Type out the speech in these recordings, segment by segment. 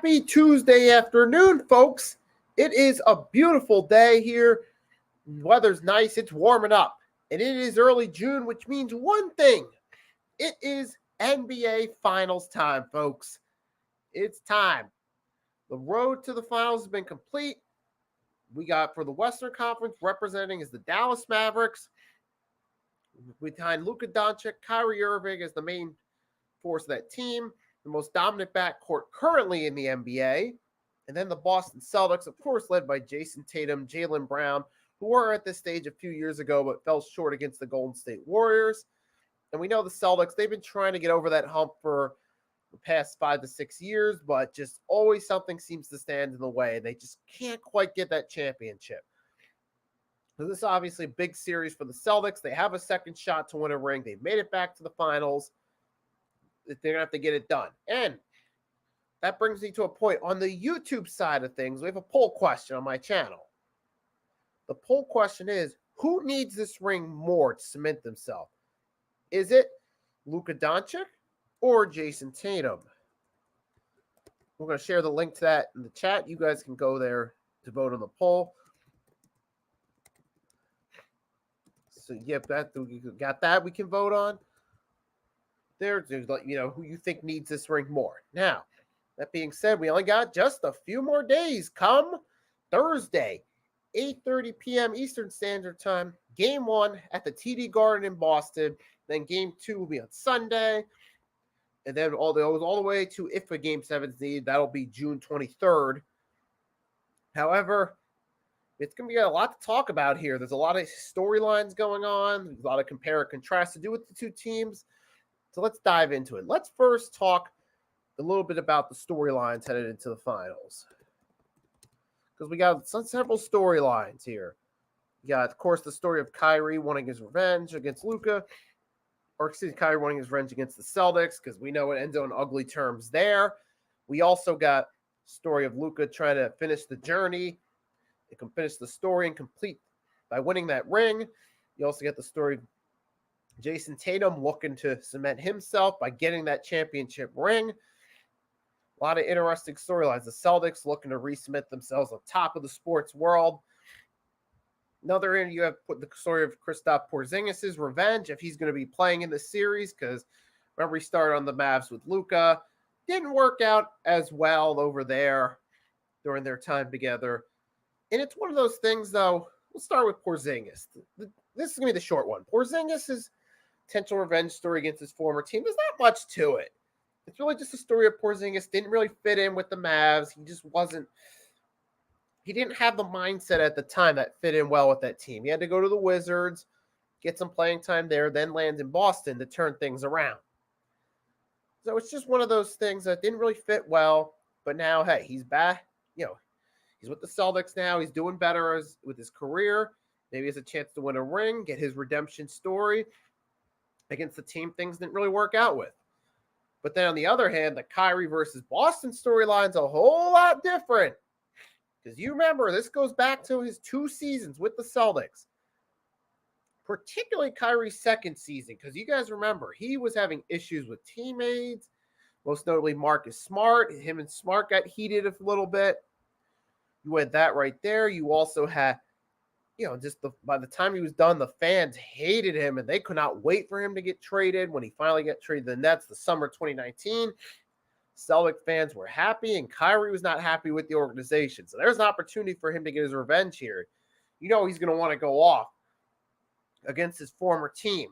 Happy Tuesday afternoon, folks. It is a beautiful day here. Weather's nice. It's warming up. And it is early June, which means one thing. It is NBA Finals time, folks. It's time. The road to the finals has been complete. We got for the Western Conference representing is the Dallas Mavericks. Behind Luka Doncic, Kyrie Irving as the main force of that team. The most dominant backcourt currently in the NBA. And then the Boston Celtics, of course, led by Jason Tatum, Jaylen Brown, who were at this stage a few years ago, but fell short against the Golden State Warriors. And we know the Celtics, they've been trying to get over that hump for the past 5 to 6 years, but just always something seems to stand in the way. They just can't quite get that championship. So this is obviously a big series for the Celtics. They have a second shot to win a ring. They've made it back to the finals. They're going to have to get it done. And that brings me to a point. On the YouTube side of things, we have a poll question on my channel. The poll question is, who needs this ring more to cement themselves? Is it Luka Doncic or Jason Tatum? We're going to share the link to that in the chat. You guys can go there to vote on the poll. So, yep, we got that we can vote on. There's who you think needs this ring more. Now, that being said, we only got just a few more days. Come Thursday, 8:30 p.m. Eastern Standard Time. Game 1 at the TD Garden in Boston. Then Game 2 will be on Sunday. And then all the way to if a Game 7 is needed, that'll be June 23rd. However, it's going to be a lot to talk about here. There's a lot of storylines going on. There's a lot of compare and contrast to do with the two teams. So let's dive into it. Let's first talk a little bit about the storylines headed into the finals. Because we got several storylines here. You got, of course, the story of Kyrie wanting his revenge against Luka. Or, Kyrie wanting his revenge against the Celtics, because we know it ends on ugly terms there. We also got the story of Luka trying to finish the journey. He can finish the story and complete by winning that ring. You also get the story of Jason Tatum looking to cement himself by getting that championship ring. A lot of interesting storylines. The Celtics looking to re-cement themselves on top of the sports world. Another end, you have put the story of Kristaps Porzingis' revenge, if he's going to be playing in the series, because remember he started on the Mavs with Luka. Didn't work out as well over there during their time together. And it's one of those things, though. We'll start with Porzingis. This is going to be the short one. Porzingis' potential revenge story against his former team. There's not much to it. It's really just a story of Porzingis. Didn't really fit in with the Mavs. He didn't have the mindset at the time that fit in well with that team. He had to go to the Wizards, get some playing time there, then land in Boston to turn things around. So it's just one of those things that didn't really fit well. But now, hey, he's back. He's with the Celtics now. He's doing better with his career. Maybe he has a chance to win a ring, get his redemption story against the team things didn't really work out with. But then on the other hand, the Kyrie versus Boston storyline's a whole lot different. Because you remember, this goes back to his 2 seasons with the Celtics. Particularly Kyrie's second season. Because you guys remember, he was having issues with teammates. Most notably Marcus Smart. Him and Smart got heated a little bit. You had that right there. You also had, by the time he was done, the fans hated him and they could not wait for him to get traded. When he finally got traded to the Nets, the summer 2019, Celtic fans were happy and Kyrie was not happy with the organization. So there's an opportunity for him to get his revenge here. He's going to want to go off against his former team.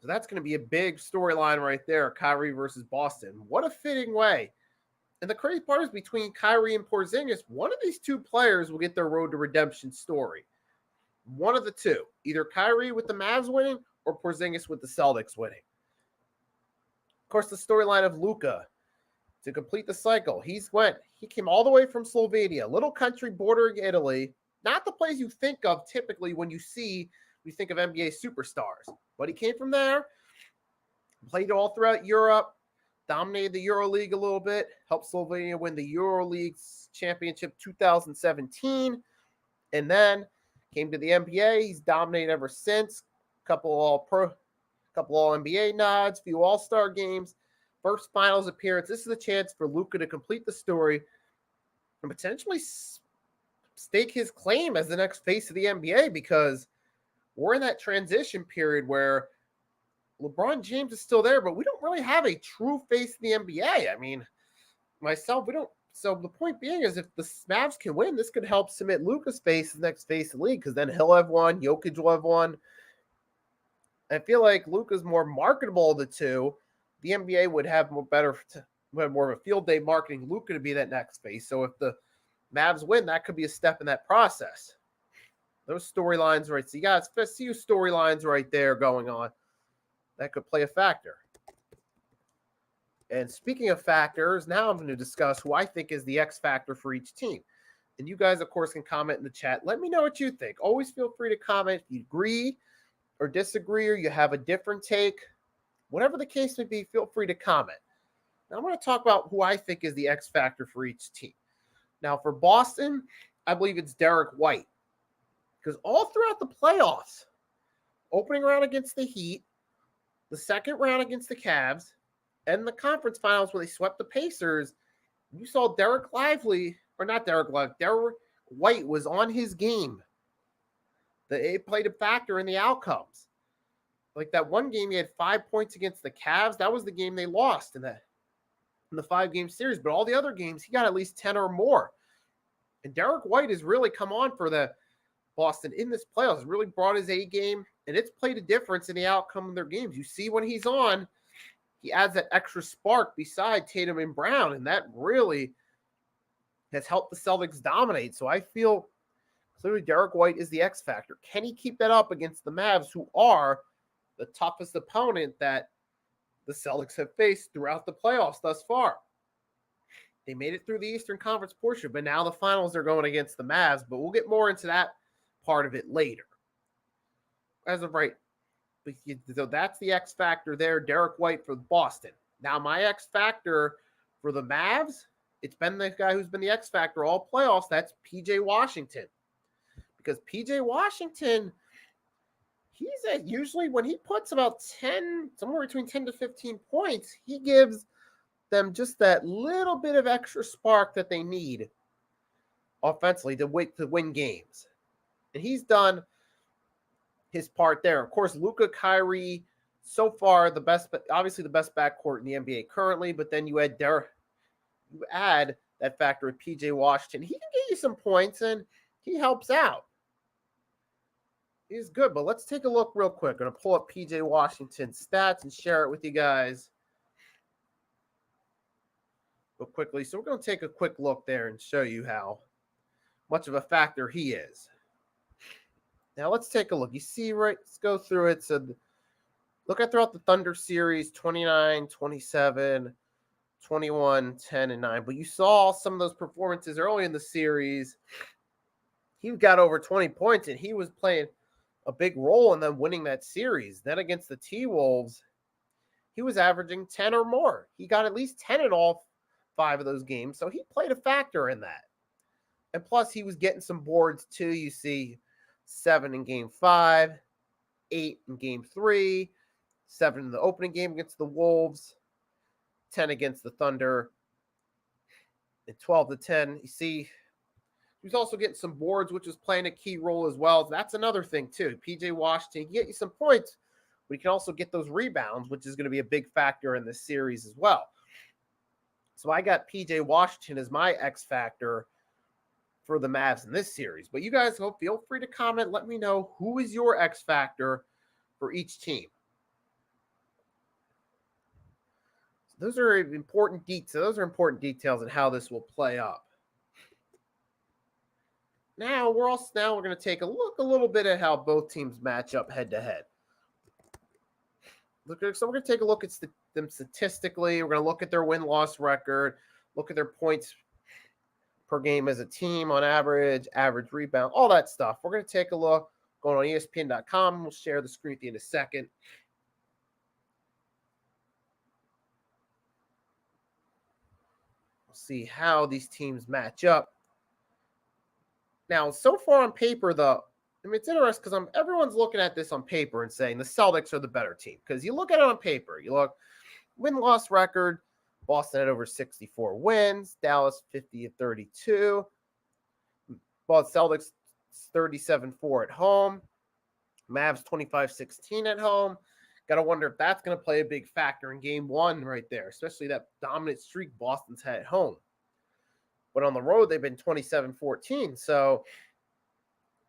So that's going to be a big storyline right there, Kyrie versus Boston. What a fitting way. And the crazy part is between Kyrie and Porzingis, one of these two players will get their road to redemption story. One of the two. Either Kyrie with the Mavs winning or Porzingis with the Celtics winning. Of course, the storyline of Luka to complete the cycle. He came all the way from Slovenia, little country bordering Italy. Not the place you think of typically when you think of NBA superstars. But he came from there, played all throughout Europe, dominated the EuroLeague a little bit, helped Slovenia win the EuroLeague championship 2017, and then came to the NBA. He's dominated ever since. Couple All NBA nods, few All-Star games, first finals appearance. This is a chance for Luka to complete the story and potentially stake his claim as the next face of the NBA, because we're in that transition period where LeBron James is still there, but we don't really have a true face in the NBA. I mean, myself, we don't. So the point being is, if the Mavs can win, this could help cement Luka's face as next face of the league, because then he'll have one, Jokic will have one. I feel like Luka's more marketable of the two. The NBA would have more of a field day marketing Luka to be that next face. So if the Mavs win, that could be a step in that process. Those storylines, right? So you got a few storylines right there going on that could play a factor. And speaking of factors, now I'm going to discuss who I think is the X factor for each team. And you guys, of course, can comment in the chat. Let me know what you think. Always feel free to comment if you agree or disagree, or you have a different take. Whatever the case may be, feel free to comment. Now I'm going to talk about who I think is the X factor for each team. Now for Boston, I believe it's Derek White. Because all throughout the playoffs, opening round against the Heat, the second round against the Cavs, and the conference finals where they swept the Pacers, you saw Derek White was on his game. It played a factor in the outcomes. Like that one game, he had 5 points against the Cavs. That was the game they lost in the 5-game series. But all the other games, he got at least 10 or more. And Derek White has really come on for the Boston in this playoffs, really brought his A game, and it's played a difference in the outcome of their games. You see when he's on, he adds that extra spark beside Tatum and Brown, and that really has helped the Celtics dominate. So I feel clearly Derek White is the X factor. Can he keep that up against the Mavs, who are the toughest opponent that the Celtics have faced throughout the playoffs thus far? They made it through the Eastern Conference portion, but now the finals are going against the Mavs, but we'll get more into that part of it later. As of right, so that's the X factor there, Derek White for Boston. Now my X factor for the Mavs, it's been the guy who's been the X factor all playoffs. That's PJ Washington. Because PJ Washington, usually when he puts about 10, somewhere between 10 to 15 points, he gives them just that little bit of extra spark that they need offensively to win games. And he's done his part there. Of course, Luka, Kyrie, so far obviously the best backcourt in the NBA currently, but then you add that factor with PJ Washington. He can get you some points and he helps out. He's good, but let's take a look real quick. I'm going to pull up PJ Washington's stats and share it with you guys real quickly. So we're going to take a quick look there and show you how much of a factor he is. Now let's take a look. You see, right? Let's go through it. So look at throughout the Thunder series, 29, 27, 21, 10, and 9. But you saw some of those performances early in the series. He got over 20 points, and he was playing a big role in them winning that series. Then against the T-Wolves, he was averaging 10 or more. He got at least 10 in all 5 of those games, so he played a factor in that. And plus, he was getting some boards too. You see 7 in Game 5, 8 in Game 3, 7 in the opening game against the Wolves, 10 against the Thunder, and 12 to 10. You see, he was also getting some boards, which was playing a key role as well. That's another thing too. PJ Washington can get you some points, but he can also get those rebounds, which is going to be a big factor in this series as well. So I got PJ Washington as my X factor for the Mavs in this series. But you guys feel free to comment. Let me know who is your X factor for each team. So those are important details. Those are important details in how this will play up. Now we're going to take a look a little bit at how both teams match up head to head. So we're going to take a look at them statistically. We're going to look at their win-loss record, look at their points per game as a team on average rebound, all that stuff. We're going to take a look going on ESPN.com. We'll share the screen with you in a second. We'll see how these teams match up. Now, so far on paper, it's interesting because everyone's looking at this on paper and saying the Celtics are the better team. Because you look at it on paper, you look win-loss record, Boston had over 64 wins, Dallas 50-32, but Celtics 37-4 at home, Mavs 25-16 at home. Got to wonder if that's going to play a big factor in game one right there, especially that dominant streak Boston's had at home. But on the road, they've been 27-14. So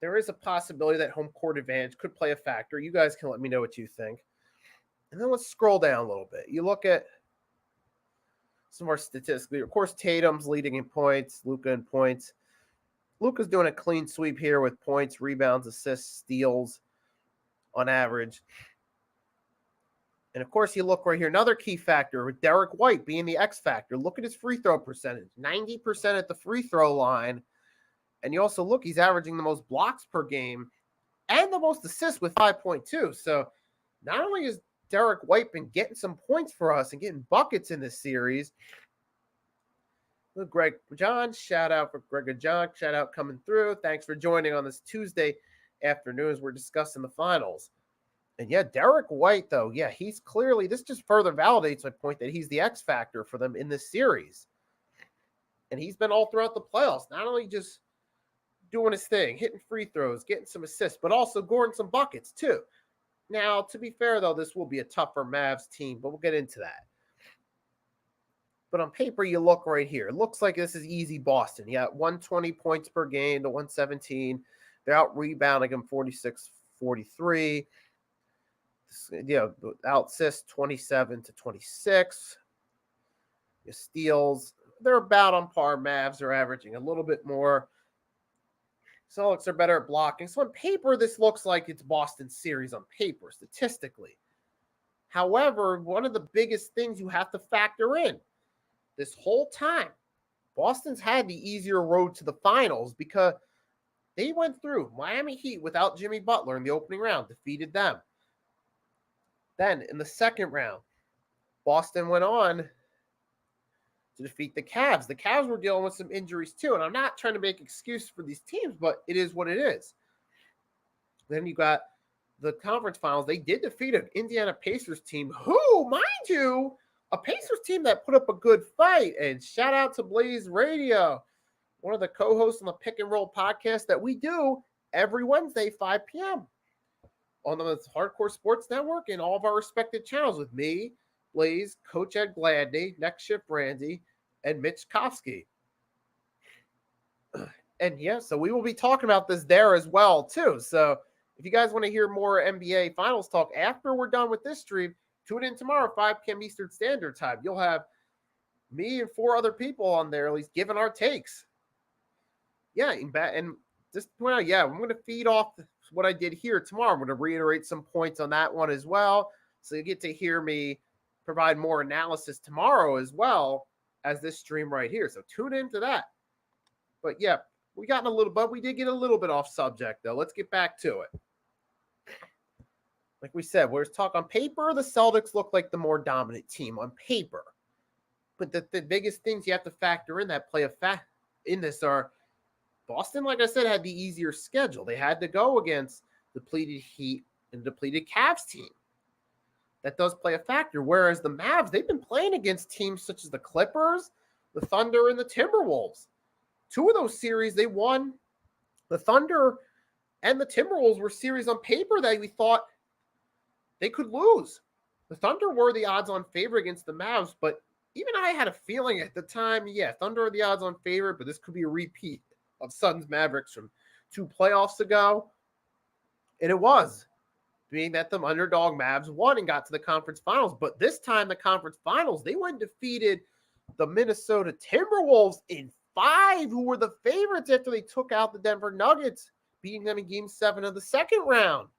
there is a possibility that home court advantage could play a factor. You guys can let me know what you think. And then let's scroll down a little bit. You look at some more statistically. Of course, Tatum's leading in points, Luka in points. Luka's doing a clean sweep here with points, rebounds, assists, steals on average. And of course, you look right here, another key factor with Derek White being the X factor. Look at his free throw percentage, 90% at the free throw line. And you also look, he's averaging the most blocks per game and the most assists with 5.2. So not only has Derek White been getting some points for us and getting buckets in this series. Look, Greg John, shout out for Greg John, shout out coming through. Thanks for joining on this Tuesday afternoon as we're discussing the finals. And yeah, Derek White, though, yeah, he's clearly, this just further validates my point that he's the X factor for them in this series. And he's been all throughout the playoffs, not only just doing his thing, hitting free throws, getting some assists, but also scoring some buckets too. Now, to be fair, though, this will be a tougher Mavs team, but we'll get into that. But on paper, you look right here. It looks like this is easy Boston. You got 120 points per game to 117. They're out rebounding them 46-43. Out assists 27-26. Your steals, they're about on par. Mavs are averaging a little bit more. Celtics are better at blocking. So on paper, this looks like it's Boston's series on paper, statistically. However, one of the biggest things you have to factor in this whole time, Boston's had the easier road to the finals because they went through Miami Heat without Jimmy Butler in the opening round, defeated them. Then in the second round, Boston went on to defeat the Cavs. The Cavs were dealing with some injuries too, and I'm not trying to make excuses for these teams, but it is what it is. Then you got the conference finals. They did defeat an Indiana Pacers team who, mind you, a Pacers team that put up a good fight. And shout out to Blaze Radio, one of the co-hosts on the Pick and Roll podcast that we do every Wednesday, 5 p.m. on the Hardcore Sports Network and all of our respected channels with me, Blaze, Coach Ed Gladney, Next Shift Randy, and Mitch Kofsky. And yeah, so we will be talking about this there as well, too. So if you guys want to hear more NBA Finals talk after we're done with this stream, tune in tomorrow, 5 p.m. Eastern Standard Time. You'll have me and 4 other people on there, at least giving our takes. Yeah, and just point out, yeah, I'm going to feed off what I did here tomorrow. I'm going to reiterate some points on that one as well. So you get to hear me provide more analysis tomorrow as well as this stream right here. So tune into that. But yeah, we did get a little bit off subject though. Let's get back to it. Like we said, we're talk on paper, the Celtics look like the more dominant team on paper. But the biggest things you have to factor in that play in this are Boston, like I said, had the easier schedule. They had to go against depleted Heat and depleted Cavs team. That does play a factor. Whereas the Mavs, they've been playing against teams such as the Clippers, the Thunder, and the Timberwolves. 2 of those series they won. The Thunder and the Timberwolves were series on paper that we thought they could lose. The Thunder were the odds-on favorite against the Mavs, but even I had a feeling at the time, yeah, Thunder are the odds-on favorite, but this could be a repeat of Suns Mavericks from 2 playoffs ago. And it was, being that the underdog Mavs won and got to the conference finals. But this time, the conference finals, they went and defeated the Minnesota Timberwolves in 5, who were the favorites after they took out the Denver Nuggets, beating them in Game 7 of the second round.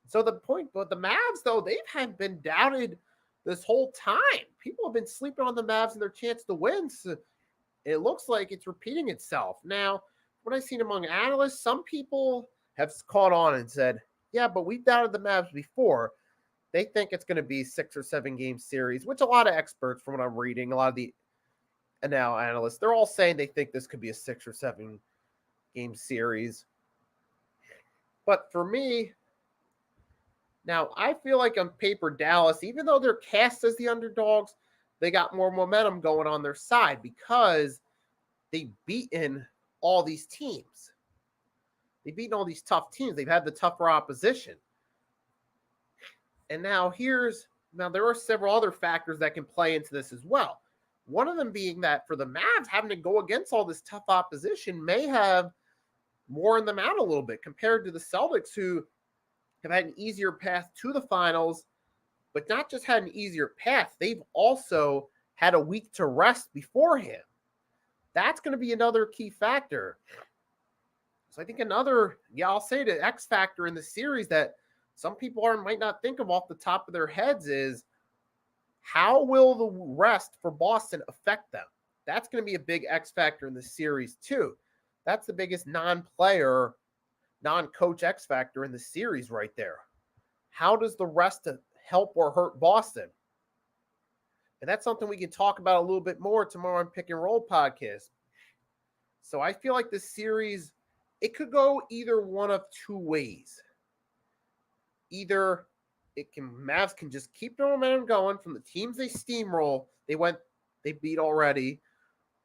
So the Mavs, though, they've been doubted this whole time. People have been sleeping on the Mavs and their chance to win. So it looks like it's repeating itself. Now, what I've seen among analysts, some people have caught on and said, yeah, but we've doubted the Mavs before. They think it's going to be 6 or 7 game series, which a lot of experts, from what I'm reading, a lot of the now analysts, they're all saying they think this could be a 6 or 7 game series. But for me, Now, I feel like on paper, Dallas, even though they're cast as the underdogs, they got more momentum going on their side because they've beaten all these teams. They've beaten all these tough teams. They've had the tougher opposition. And now there are several other factors that can play into this as well. One of them being that for the Mavs, having to go against all this tough opposition may have worn them out a little bit compared to the Celtics, who have had an easier path to the finals, but not just had an easier path, they've also had a week to rest beforehand. That's going to be another key factor. So I think I'll say the X factor in the series that some people might not think of off the top of their heads is how will the rest for Boston affect them? That's going to be a big X factor in the series too. That's the biggest non-player, non-coach X factor in the series right there. How does the rest help or hurt Boston? And that's something we can talk about a little bit more tomorrow on Pick and Roll podcast. So I feel like this series, it could go either one of two ways. Either Mavs can just keep the momentum going from the teams they steamroll, they beat already,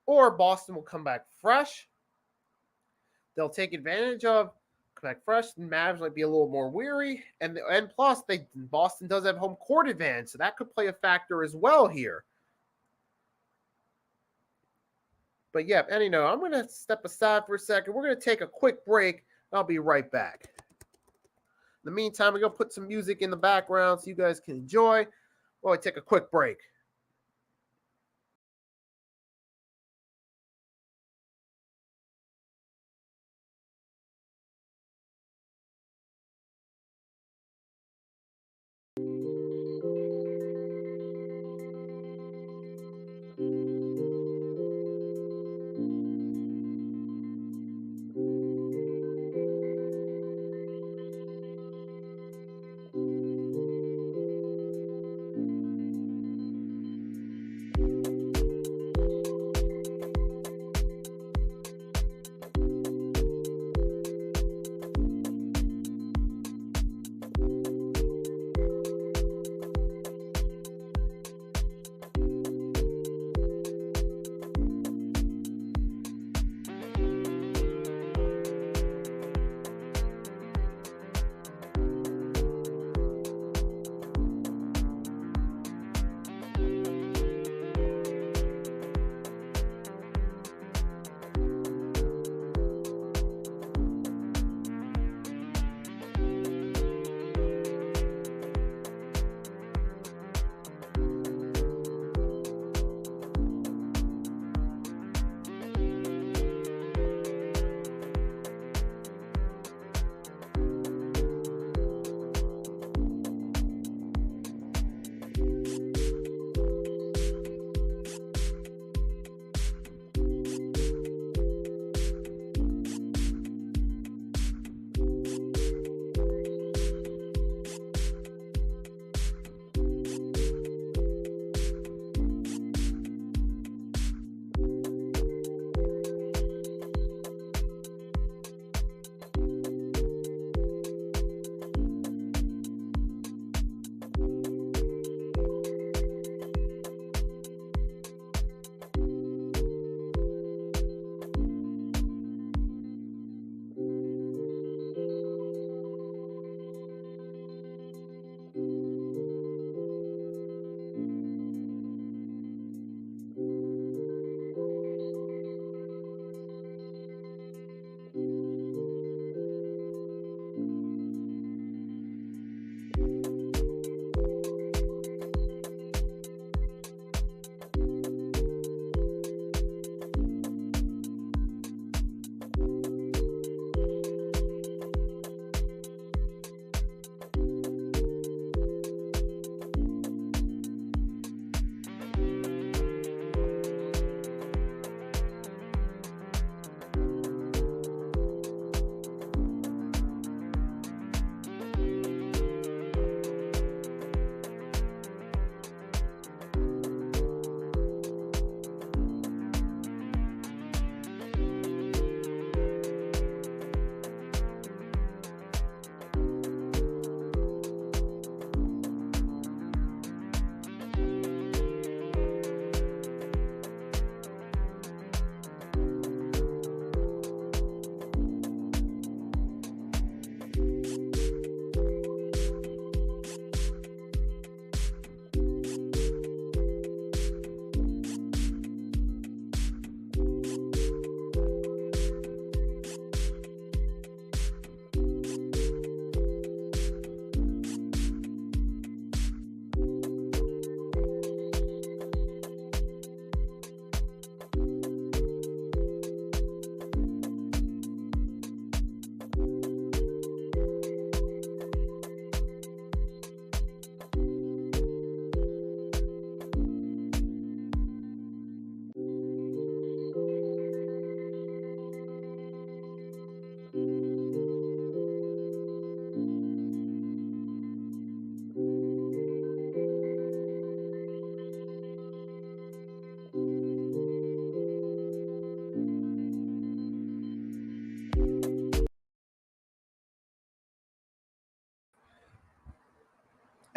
or Boston will come back fresh. They'll take advantage of come back fresh, and Mavs might be a little more weary, and plus Boston does have home court advantage, so that could play a factor as well here. But yeah, and I'm going to step aside for a second. We're going to take a quick break. I'll be right back. In the meantime, we're going to put some music in the background so you guys can enjoy while I take a quick break.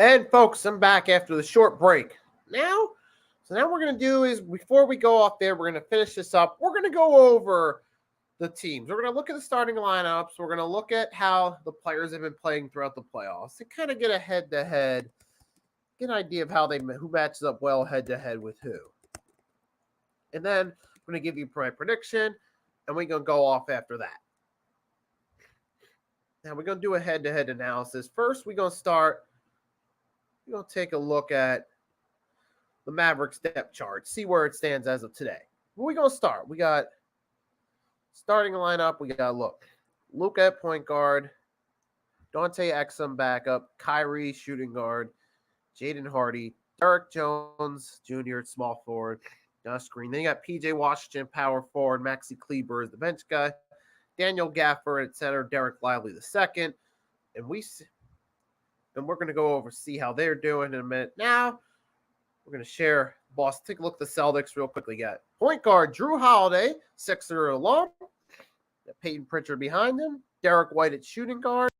And folks, I'm back after the short break. Now we're going to do is, before we go off there, we're going to finish this up. We're going to go over the teams. We're going to look at the starting lineups. We're going to look at how the players have been playing throughout the playoffs and kind of get a head-to-head, get an idea of who matches up well head-to-head with who. And then I'm going to give you my prediction, and we're going to go off after that. Now we're going to do a head-to-head analysis. First, we're going to take a look at the Mavericks depth chart, see where it stands as of today. Where we going to start? We got starting lineup. We got Luka at point guard, Dante Exum backup, Kyrie shooting guard, Jaden Hardy, Derek Jones Jr. at small forward, Josh Green. Then you got PJ Washington power forward, Maxi Kleber is the bench guy, Daniel Gafford at center, Derek Lively the second, and we're going to go over see how they're doing in a minute. Now we're going to share Boston. Take a look at the Celtics real quickly. Got point guard Drew Holiday, Sixer alum. Peyton Pritchard behind him. Derek White at shooting guard.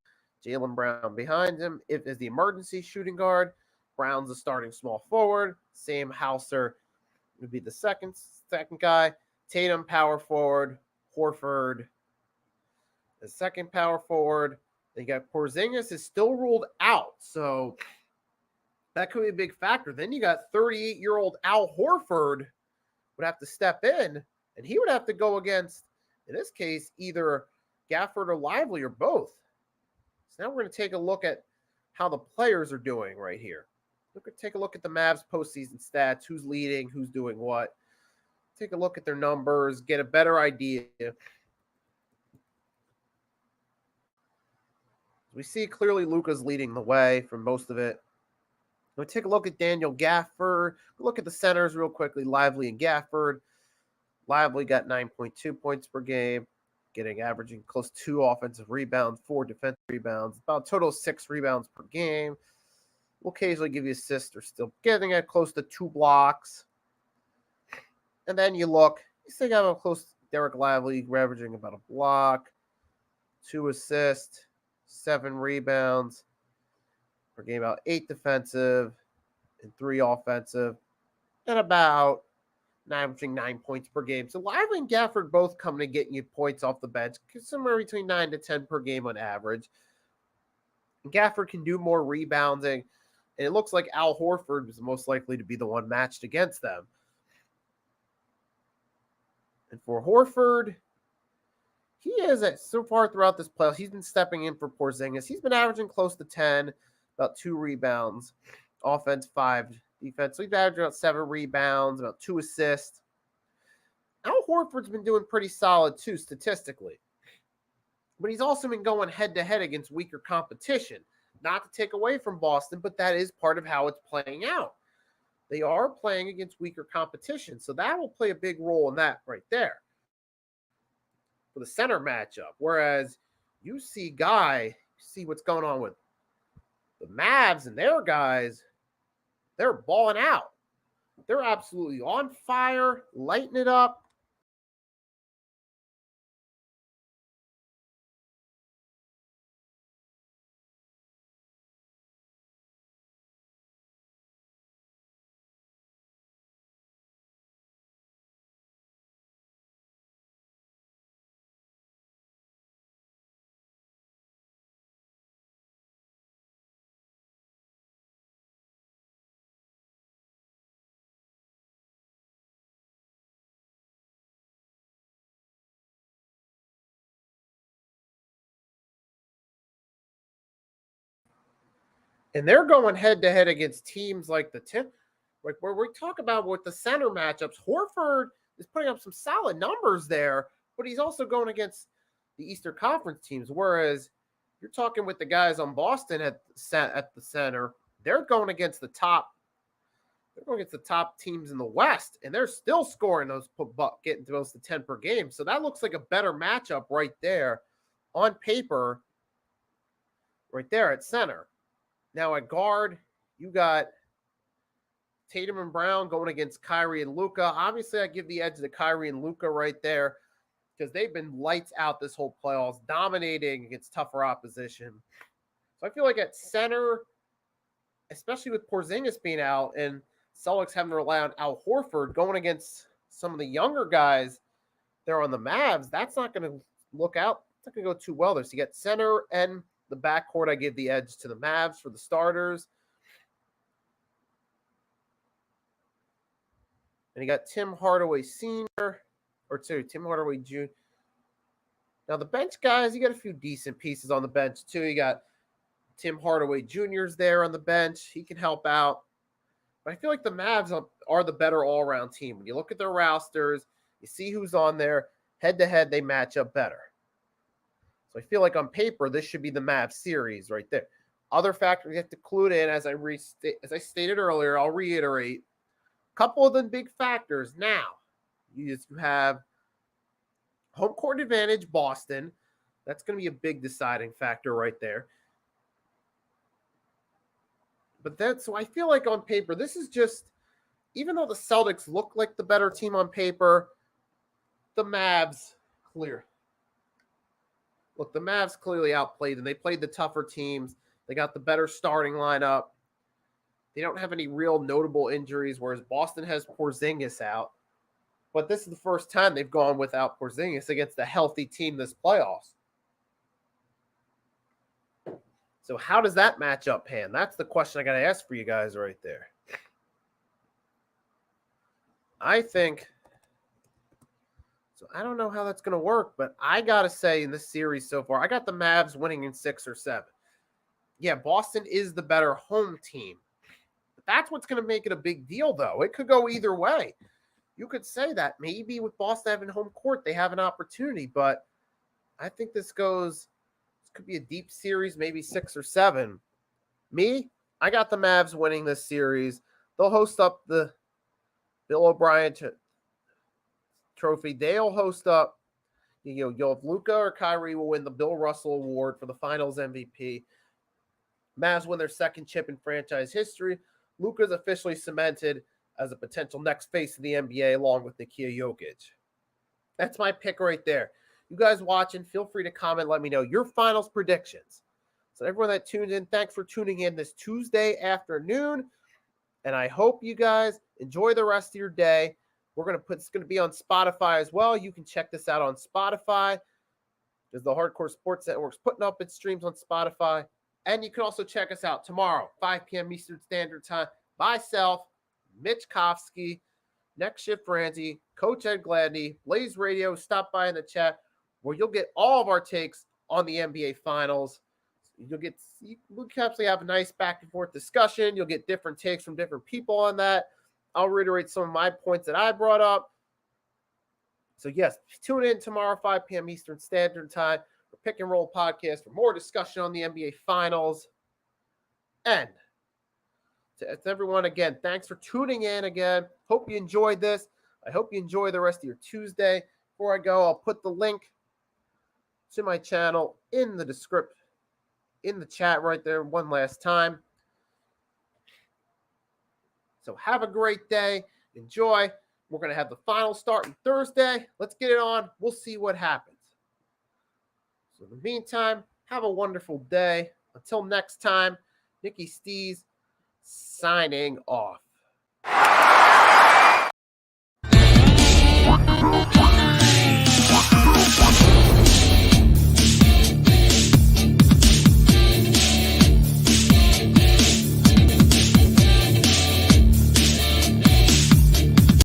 Jaylen Brown behind him is the emergency shooting guard. Brown's the starting small forward. Sam Hauser would be the second guy. Tatum power forward. Horford the second power forward. They got Porzingis is still ruled out, so that could be a big factor. Then you got 38-year-old Al Horford would have to step in, and he would have to go against, in this case, either Gafford or Lively or both. So now we're going to take a look at how the players are doing right here. Take a look at the Mavs postseason stats, who's leading, who's doing what. Take a look at their numbers, get a better idea. We see clearly Luka's leading the way for most of it. We'll take a look at Daniel Gafford. Look at the centers real quickly, Lively and Gafford. Lively got 9.2 points per game, averaging close to 2 offensive rebounds, 4 defensive rebounds, about a total of 6 rebounds per game. Will occasionally give you assists or still getting at close to 2 blocks. And then you still got a close to Derek Lively, averaging about a block, 2 assists, 7 rebounds per game, about 8 defensive and 3 offensive, and about averaging 9 points per game. So Lively and Gafford both coming to getting you points off the bench, somewhere between 9 to 10 per game on average. And Gafford can do more rebounding, and it looks like Al Horford is most likely to be the one matched against them. And for Horford, he is so far throughout this playoff, he's been stepping in for Porzingis. He's been averaging close to 10, about 2 rebounds, offense 5, defense. So he's averaging about 7 rebounds, about 2 assists. Al Horford's been doing pretty solid too statistically. But he's also been going head-to-head against weaker competition. Not to take away from Boston, but that is part of how it's playing out. They are playing against weaker competition, so that will play a big role in that right there for the center matchup. Whereas you see what's going on with the Mavs and their guys, they're balling out. They're absolutely on fire, lighting it up. And they're going head-to-head against teams like like where we talk about with the center matchups. Horford is putting up some solid numbers there, but he's also going against the Eastern Conference teams. Whereas you're talking with the guys on Boston at the center, they're going against the top. They're going against the top teams in the West, and they're still scoring getting close to 10 per game. So that looks like a better matchup right there on paper, right there at center. Now at guard, you got Tatum and Brown going against Kyrie and Luka. Obviously, I give the edge to Kyrie and Luka right there because they've been lights out this whole playoffs, dominating against tougher opposition. So I feel like at center especially with Porzingis being out and Celtics having to rely on Al Horford going against some of the younger guys there on the Mavs, that's not going to look out. It's not going to go too well there. So you get center and the backcourt. I give the edge to the Mavs for the starters. And you got Tim Hardaway Sr. Tim Hardaway Jr. Now the bench guys, you got a few decent pieces on the bench too. You got Tim Hardaway Jr.'s there on the bench. He can help out. But I feel like the Mavs are the better all-around team. When you look at their rosters, you see who's on there. Head-to-head, they match up better. So I feel like on paper, this should be the Mavs series right there. Other factors you have to include in, as I stated earlier, I'll reiterate, a couple of the big factors. Now, you have home court advantage, Boston. That's going to be a big deciding factor right there. But so I feel like on paper, this is just, even though the Celtics look like the better team on paper, the Mavs the Mavs clearly outplayed, and they played the tougher teams. They got the better starting lineup. They don't have any real notable injuries, whereas Boston has Porzingis out. But this is the first time they've gone without Porzingis against a healthy team this playoffs. So how does that match up, Pan? That's the question I got to ask for you guys right there. I think, so I don't know how that's going to work, but I got to say in this series so far, I got the Mavs winning in 6 or 7. Yeah, Boston is the better home team. But that's what's going to make it a big deal, though. It could go either way. You could say that maybe with Boston having home court, they have an opportunity, but I think this could be a deep series, maybe 6 or 7. Me, I got the Mavs winning this series. They'll host up the Bill O'Brien trophy. They'll host up, you'll have Luka or Kyrie will win the Bill Russell Award for the Finals MVP. Mavs win their second chip in franchise history. Luka's officially cemented as a potential next face of the NBA along with Nikola Jokic. That's my pick right there. You guys watching, feel free to comment. Let me know your finals predictions. So everyone that tuned in, thanks for tuning in this Tuesday afternoon. And I hope you guys enjoy the rest of your day. It's going to be on Spotify as well. You can check this out on Spotify. There's the Hardcore Sports Network's putting up its streams on Spotify. And you can also check us out tomorrow, 5 p.m. Eastern Standard Time. Myself, Mitch Kofsky, Next Shift Ramsey, Coach Ed Gladney, Blaze Radio. Stop by in the chat where you'll get all of our takes on the NBA Finals. We'll actually have a nice back and forth discussion. You'll get different takes from different people on that. I'll reiterate some of my points that I brought up. So yes, tune in tomorrow, 5 p.m. Eastern Standard Time for Pick and Roll Podcast for more discussion on the NBA Finals. And to everyone, again, thanks for tuning in again. Hope you enjoyed this. I hope you enjoy the rest of your Tuesday. Before I go, I'll put the link to my channel in the description, in the chat right there one last time. So have a great day. Enjoy. We're going to have the final starting Thursday. Let's get it on. We'll see what happens. So in the meantime, have a wonderful day. Until next time, Nicky Stees signing off.